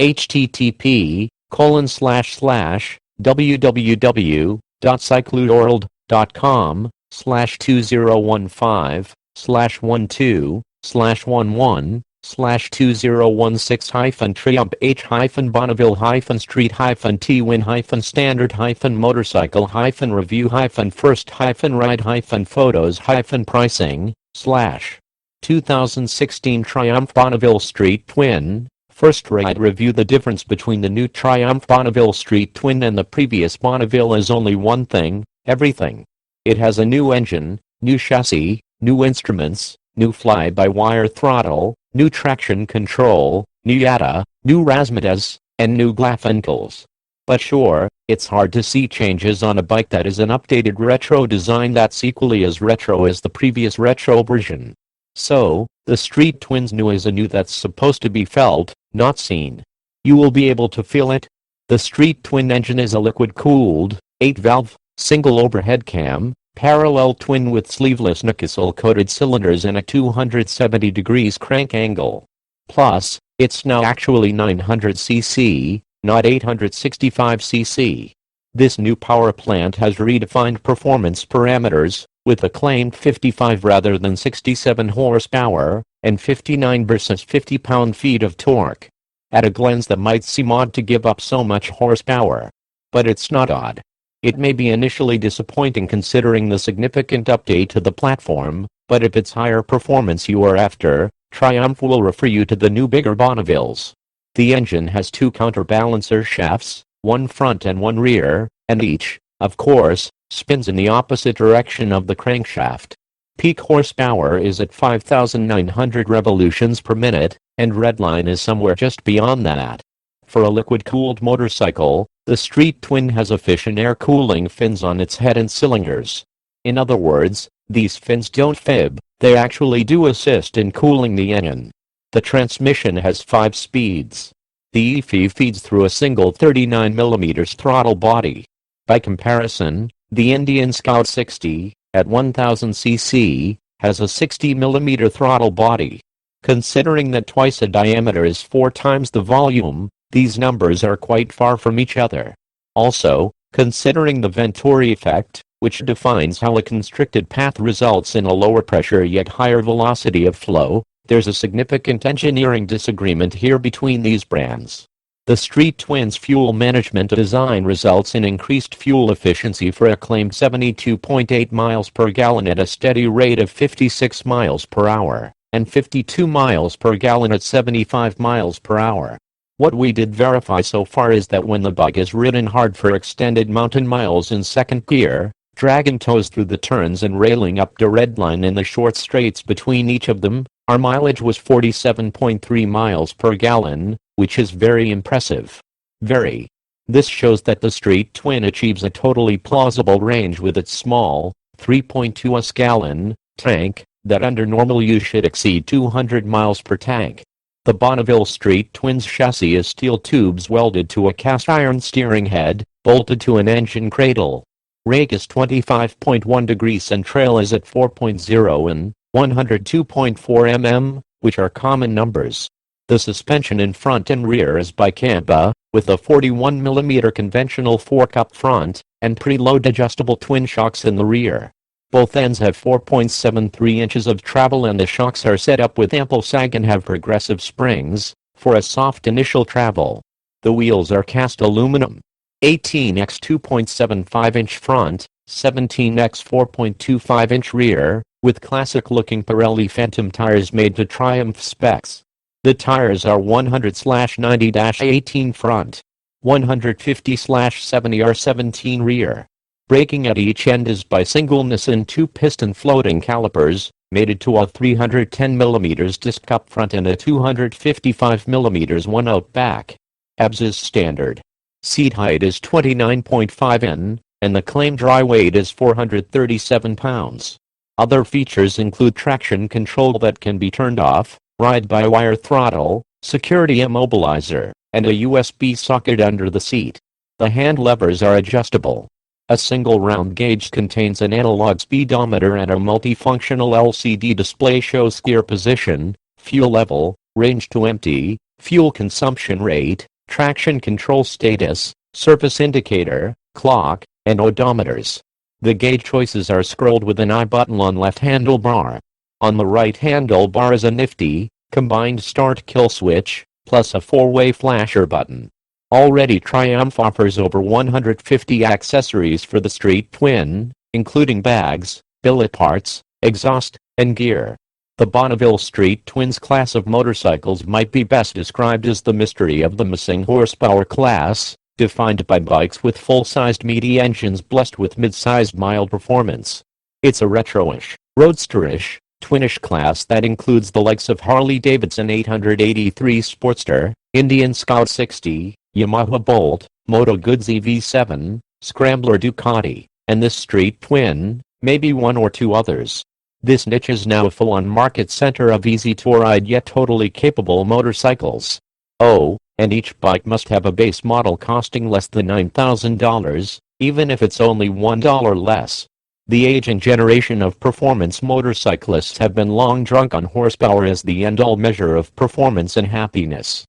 http://www.cycloworld.com/2015/Triumph H-Bonneville-Street-Twin-First-Ride-Photos-Pricing/2016 Triumph Bonneville Street Twin. First ride review. The difference between the new Triumph Bonneville Street Twin and the previous Bonneville is only one thing: everything. It has a new engine, new chassis, new instruments, new fly-by-wire throttle, new traction control, new yadda, new razzmatazz, and new glafuncles. But sure, it's hard to see changes on a bike that is an updated retro design that's equally as retro as the previous retro version. So, the Street Twin's new is a new that's supposed to be felt, not seen. You will be able to feel it. The Street Twin engine is a liquid-cooled, 8-valve, single overhead cam, parallel twin with sleeveless Nikasil-coated cylinders and a 270 degrees crank angle. Plus, it's now actually 900cc, not 865cc. This new power plant has redefined performance parameters, with a claimed 55 rather than 67 horsepower, and 59 versus 50 pound-feet of torque. At a glance that might seem odd to give up so much horsepower. But it's not odd. It may be initially disappointing considering the significant update to the platform, but if it's higher performance you are after, Triumph will refer you to the new bigger Bonnevilles. The engine has two counterbalancer shafts, one front and one rear, and each, of course, spins in the opposite direction of the crankshaft. Peak horsepower is at 5,900 revolutions per minute, and redline is somewhere just beyond that. For a liquid-cooled motorcycle, the Street Twin has efficient air cooling fins on its head and cylinders. In other words, these fins don't fib, they actually do assist in cooling the engine. The transmission has 5 speeds. The EFI feeds through a single 39mm throttle body. By comparison, the Indian Scout 60, at 1000cc, has a 60mm throttle body. Considering that twice the diameter is 4 times the volume, these numbers are quite far from each other. Also, considering the Venturi effect, which defines how a constricted path results in a lower pressure yet higher velocity of flow, there's a significant engineering disagreement here between these brands. The Street Twin's fuel management design results in increased fuel efficiency for a claimed 72.8 miles per gallon at a steady rate of 56 miles per hour, and 52 miles per gallon at 75 miles per hour. What we did verify so far is that when the bike is ridden hard for extended mountain miles in second gear, dragging toes through the turns and railing up the redline in the short straights between each of them, our mileage was 47.3 miles per gallon, which is very impressive. Very. This shows that the Street Twin achieves a totally plausible range with its small, 3.2 gallon, tank, that under normal use should exceed 200 miles per tank. The Bonneville Street Twin's chassis is steel tubes welded to a cast iron steering head, bolted to an engine cradle. Rake is 25.1 degrees and trail is at 4.0 and 102.4 mm, which are common numbers. The suspension in front and rear is Bicamba, with a 41mm conventional fork up front, and preload adjustable twin shocks in the rear. Both ends have 4.73 inches of travel and the shocks are set up with ample sag and have progressive springs, for a soft initial travel. The wheels are cast aluminum. 18x 2.75-inch front, 17x 4.25-inch rear, with classic-looking Pirelli Phantom tires made to Triumph specs. The tires are 100/90-18 front, 150/70R17 rear. Braking at each end is by single Nikasil 2-piston floating calipers, mated to a 310mm disc up front and a 255mm one out back. ABS is standard. Seat height is 29.5 in, and the claimed dry weight is 437 pounds. Other features include traction control that can be turned off, ride-by-wire throttle, security immobilizer, and a USB socket under the seat. The hand levers are adjustable. A single round gauge contains an analog speedometer and a multifunctional LCD display shows gear position, fuel level, range to empty, fuel consumption rate, traction control status, surface indicator, clock, and odometers. The gauge choices are scrolled with an I button on left handlebar. On the right handlebar is a nifty, combined start-kill switch, plus a 4-way flasher button. Already Triumph offers over 150 accessories for the Street Twin, including bags, billet parts, exhaust, and gear. The Bonneville Street Twin's class of motorcycles might be best described as the mystery of the missing horsepower class, defined by bikes with full-sized meaty engines blessed with mid-sized mild performance. It's a retroish, roadsterish, twinish class that includes the likes of Harley-Davidson 883 Sportster, Indian Scout 60, Yamaha Bolt, Moto Guzzi V7, Scrambler Ducati, and this Street Twin, maybe one or two others. This niche is now a full-on market center of easy-to-ride yet totally capable motorcycles. Oh, and each bike must have a base model costing less than $9,000, even if it's only $1 less. The age and generation of performance motorcyclists have been long drunk on horsepower as the end-all measure of performance and happiness.